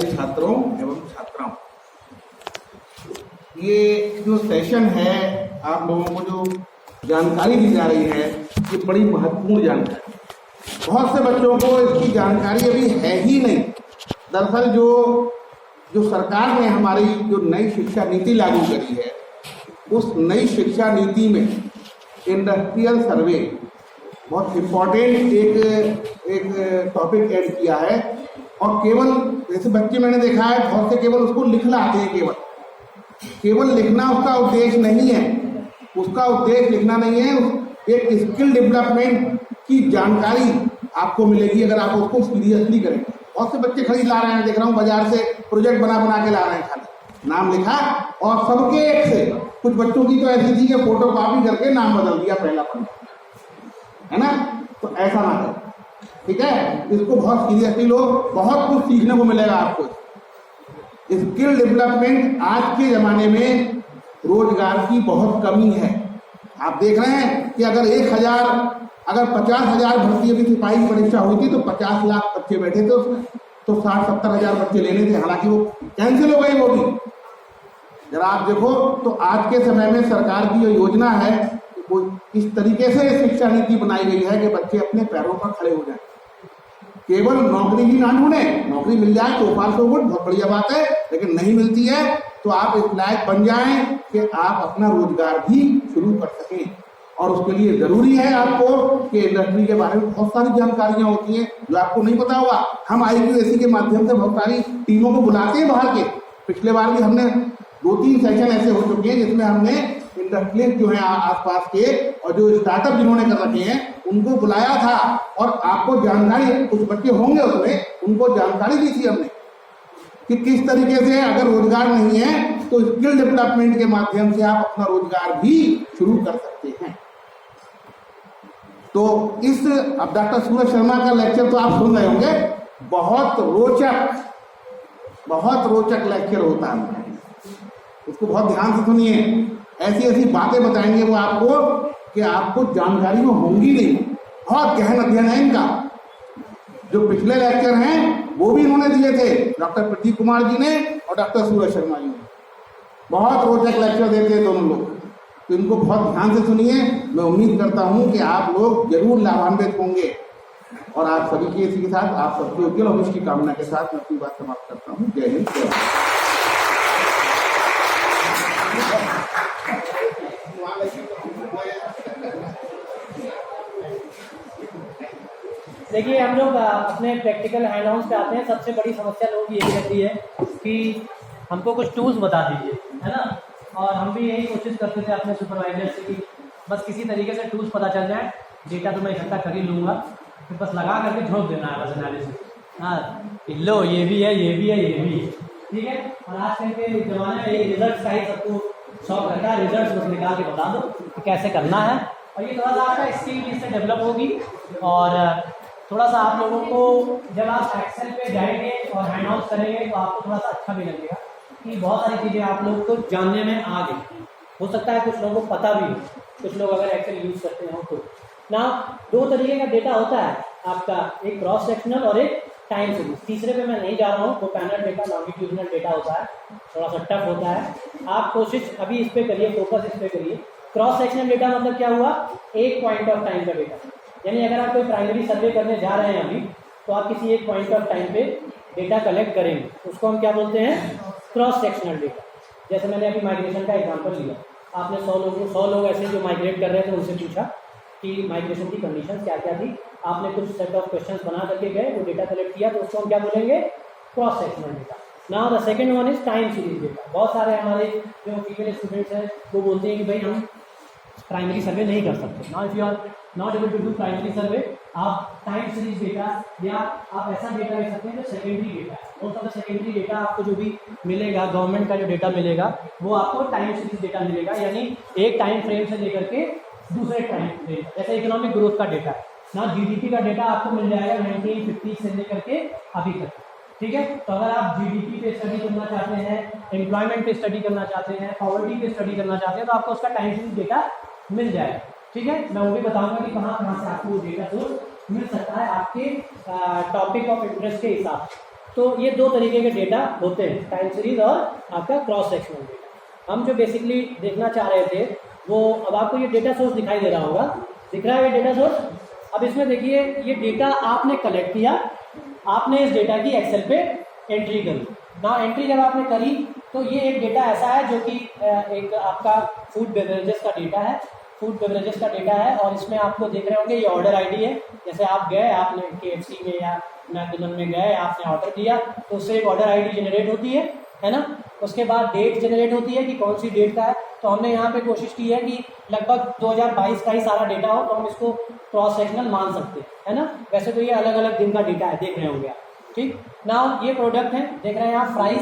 छात्रों एवं छात्राओं, ये जो सेशन है आप लोगों को जो जानकारी दी जा रही है ये बड़ी महत्वपूर्ण जानकारी। बहुत से बच्चों को इसकी जानकारी अभी है ही नहीं। दरअसल जो सरकार ने हमारी जो नई शिक्षा नीति लागू करी है, उस नई शिक्षा नीति में इंडस्ट्रियल सर्वे बहुत इम्पोर्टेंट एक टॉपिक ऐड किया है। और केवल जैसे बच्चे मैंने देखा है बहुत से केवल उसको लिखना आते हैं, केवल लिखना उसका उद्देश्य नहीं है। उसका उद्देश्य लिखना नहीं है, एक स्किल डेवलपमेंट की जानकारी आपको मिलेगी अगर आप उसको सीरियसली करेंगे। बहुत से बच्चे खरीद ला रहे हैं, देख रहा हूँ बाजार से प्रोजेक्ट बना के ला रहे हैं, खाली नाम लिखा और सबके एक से। कुछ बच्चों की तो ऐसी थी कि फोटो कॉपी करके नाम बदल दिया पहला पन्ना, है ना। तो ऐसा ना करें, ठीक है। इसको बहुत सीरियसली लो, बहुत कुछ सीखने को मिलेगा आपको। स्किल डेवलपमेंट आज के जमाने में रोजगार की बहुत कमी है। आप देख रहे हैं कि अगर 50,000 भर्ती अभी सिपाही की परीक्षा हुई थी तो 50 लाख बच्चे बैठे थे उसमें, तो 60-70 हजार बच्चे लेने थे, हालांकि वो कैंसिल हो गई वो भी। जरा आप देखो तो आज के समय में सरकार की जो योजना है वो इस तरीके से शिक्षा नीति बनाई गई है कि बच्चे अपने पैरों पर खड़े हो जाएं। केवल नौकरी ही ना ढूंढे, नौकरी मिल जाए तो फार सो गुड, बहुत बढ़िया बात है, लेकिन नहीं मिलती है तो आप इस लायक बन जाएं कि आप अपना रोजगार भी शुरू कर सकें। और उसके लिए जरूरी है आपको कि इंडस्ट्री के बारे में बहुत सारी जानकारियां होती हैं जो आपको नहीं पता होगा। हम IQAC के माध्यम से बहुत सारी टीमों को बुलाते हैं बाहर के। पिछले बार भी हमने 2-3 सेशन ऐसे हो चुके हैं जिसमें हमने इंडस्ट्रियलिस्ट जो है आसपास के और जो स्टार्टअप जिन्होंने कर रखे हैं उनको बुलाया था और आपको जानकारी, कुछ बच्चे होंगे उसमें, उनको जानकारी दी थी हमने कि किस तरीके से अगर रोजगार नहीं है तो स्किल डेवलपमेंट के माध्यम से आप अपना रोजगार भी शुरू कर सकते हैं। तो अब डॉक्टर सूरज शर्मा का लेक्चर तो आप सुन रहे होंगे, बहुत रोचक लेक्चर होता है, उसको बहुत ध्यान से सुनिए। ऐसी बातें बताएंगे वो आपको कि आपको जानकारी में होंगी नहीं। बहुत गहन अध्ययन है इनका। जो पिछले लेक्चर हैं वो भी इन्होंने दिए थे, डॉक्टर प्रदीप कुमार जी ने और डॉक्टर सूरज शर्मा जी ने। बहुत रोचक लेक्चर देते हैं दोनों लोग, तो इनको बहुत ध्यान से सुनिए। मैं उम्मीद करता हूं कि आप लोग जरूर लाभान्वित होंगे। और आप सभी के इसी के साथ आप सबके उज्जवल भविष्य की कामना के साथ मैं अपनी बात समाप्त करता हूँ। जय हिंद, जय भारत। देखिए, हम लोग अपने प्रैक्टिकल हैंड ऑन पे आते हैं। सबसे बड़ी समस्या लोगों की यही रहती है कि हमको कुछ टूल्स बता दीजिए, है ना। और हम भी यही कोशिश करते थे अपने सुपरवाइजर से कि बस किसी तरीके से टूल्स पता चल जाए, डेटा तो मैं इकट्ठा कर ही लूँगा, फिर बस लगा करके झोंक देना है बस एनालिसिस। हाँ, लो ये भी है, ये भी है, ये भी है, ठीक है। और आजकल के ज़माने में ये रिजल्ट का ही सबको शौक रहता है, रिजल्ट बस निकाल के बता दो कि कैसे करना है। और ये थोड़ा सा आपका स्किल इससे डेवलप होगी। और थोड़ा सा आप लोगों को जब आप एक्सेल पे जाएंगे और हैंड ऑन करेंगे तो आपको थोड़ा सा अच्छा भी लगेगा कि बहुत सारी चीज़ें आप लोग को जानने में आ गई। हो सकता है कुछ लोगों को पता भी हो, कुछ लोग अगर एक्सेल यूज़ करते हो तो। ना 2 तरीके का डेटा होता है आपका, एक क्रॉस सेक्शनल और एक टाइम सीरीज। तीसरे पे मैं नहीं जा रहा हूँ, वो पैनल डेटा, लॉन्गिट्यूडनल डेटा होता है, थोड़ा सा टफ होता है। आप कोशिश अभी इस पर करिए, फोकस इस पर करिए। क्रॉस सेक्शनल डेटा मतलब क्या हुआ, एक पॉइंट ऑफ टाइम का डेटा। यानी अगर आप कोई प्राइमरी सर्वे करने जा रहे हैं अभी, तो आप किसी एक पॉइंट ऑफ टाइम पे डेटा कलेक्ट करेंगे, उसको हम क्या बोलते हैं, क्रॉस सेक्शनल डेटा। जैसे मैंने अभी माइग्रेशन का एग्जांपल लिया, आपने 100 लोग ऐसे जो माइग्रेट कर रहे थे उनसे पूछा कि माइग्रेशन की कंडीशन क्या क्या थी। आपने कुछ सेट ऑफ क्वेश्चंस बना करके गए, वो डेटा कलेक्ट किया, तो उसको हम क्या बोलेंगे, cross sectional data. Now the second one is time series data. बहुत सारे हमारे जो फीमेल स्टूडेंट्स हैं वो बोलते हैं कि भाई हम प्राइमरी सर्वे नहीं कर सकते। Now if you are not able to do primary survey, आप टाइम सीरीज डेटा या आप ऐसा डेटा ले सकते हैं जो सेकेंडरी डेटा है। बहुत सारा सेकेंडरी डेटा आपको जो भी मिलेगा, गवर्नमेंट का जो डेटा मिलेगा वो आपको टाइम सीरीज डेटा मिलेगा, यानी एक टाइम फ्रेम से लेकर के दूसरे टाइम फ्रेम। जैसे इकोनॉमिक ग्रोथ का डेटा है ना, GDP का डेटा आपको मिल जाएगा 1950 से लेकर के अभी तक, ठीक है। तो अगर आप GDP पे स्टडी करना चाहते हैं, एम्प्लॉयमेंट पे स्टडी करना चाहते हैं, पॉवर्टी पे स्टडी करना चाहते हैं, तो आपको उसका टाइम सीरीज डेटा मिल जाएगा, ठीक है। मैं वो भी बताऊंगा कि कहाँ से आपको डेटा सोर्स मिल सकता है आपके टॉपिक ऑफ इंटरेस्ट के हिसाब से। तो ये दो तरीके के डेटा होते हैं, टाइम सीरीज और आपका क्रॉस सेक्शनल डेटा। हम जो बेसिकली देखना चाह रहे थे वो, अब आपको ये डेटा सोर्स दिखाई दे रहा होगा, दिख रहा है ये डेटा सोर्स। अब इसमें देखिए ये डेटा आपने कलेक्ट किया, आपने इस डेटा की एक्सेल पे एंट्री करी ना। एंट्री जब आपने करी तो ये एक डेटा ऐसा है जो कि एक आपका फूड बेवरेजेस का डेटा है, फूड बेवरेजेस का डेटा है। और इसमें आपको देख रहे होंगे ये ऑर्डर आईडी है। जैसे आप गए, आपने KFC में या मैकडोनल्ड में गए, आपने ऑर्डर दिया तो उससे एक ऑर्डर आईडी जनरेट होती है ना। उसके बाद डेट जनरेट होती है कि कौन सी डेट का है। तो हमने यहाँ पे कोशिश की है कि लगभग 2022 का ही सारा डेटा हो तो हम इसको क्रॉस सेक्शनल मान सकते हैं, है ना। वैसे तो ये अलग अलग दिन का डेटा है, देख रहे होंगे आप, ठीक ना। ये प्रोडक्ट है, देख रहे हैं आप, fries,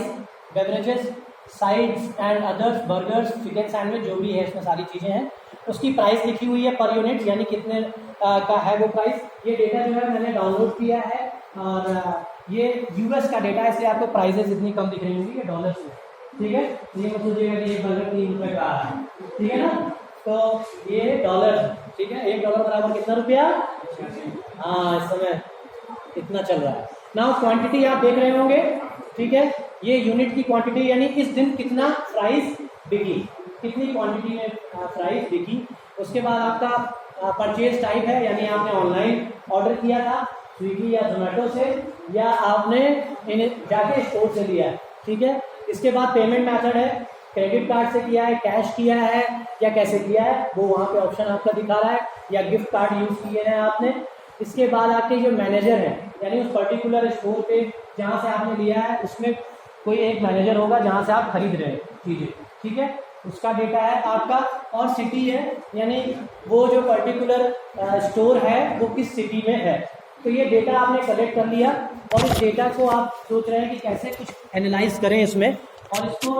beverages, sides and others, burgers, chicken sandwich, जो भी है इसमें सारी चीज़ें हैं। उसकी प्राइस लिखी हुई है पर यूनिट, यानी कितने का है वो प्राइस। ये डेटा जो है मैंने डाउनलोड किया है और ये US का डेटा है, इसलिए आपको प्राइसेस इतनी कम दिख रही होंगी, ये डॉलर्स में, ठीक है। ये मत सोचिएगा कि एक बर्गर 3 रुपये का है, ठीक है ना। तो ये डॉलर, ठीक है, $1 बराबर कितना रुपया, हाँ इस समय कितना चल रहा है ना। क्वांटिटी आप देख रहे होंगे, ठीक है। ये यूनिट की क्वांटिटी, यानी इस दिन कितना प्राइस बिकी, कितनी क्वांटिटी में प्राइस बिकी। उसके बाद आपका परचेज टाइप है, यानी आपने ऑनलाइन ऑर्डर किया था स्विगी या जोमेटो से, या आपने इन्हें जाके स्टोर से लिया है, ठीक है। इसके बाद पेमेंट मेथड है, क्रेडिट कार्ड से किया है, कैश किया है या कैसे किया है, वो वहाँ पे ऑप्शन आपका दिखा रहा है, या गिफ्ट कार्ड यूज़ किए हैं आपने। इसके बाद आपके जो मैनेजर है, यानी उस पर्टिकुलर स्टोर पे जहाँ से आपने लिया है उसमें कोई एक मैनेजर होगा जहाँ से आप खरीद रहे हैं चीज़ें, ठीक है, उसका डेटा है आपका। और सिटी है, यानी वो जो पर्टिकुलर स्टोर है वो किस सिटी में है। तो ये डेटा आपने कलेक्ट कर लिया और इस डेटा को आप सोच रहे हैं कि कैसे कुछ एनालाइज करें इसमें और इसको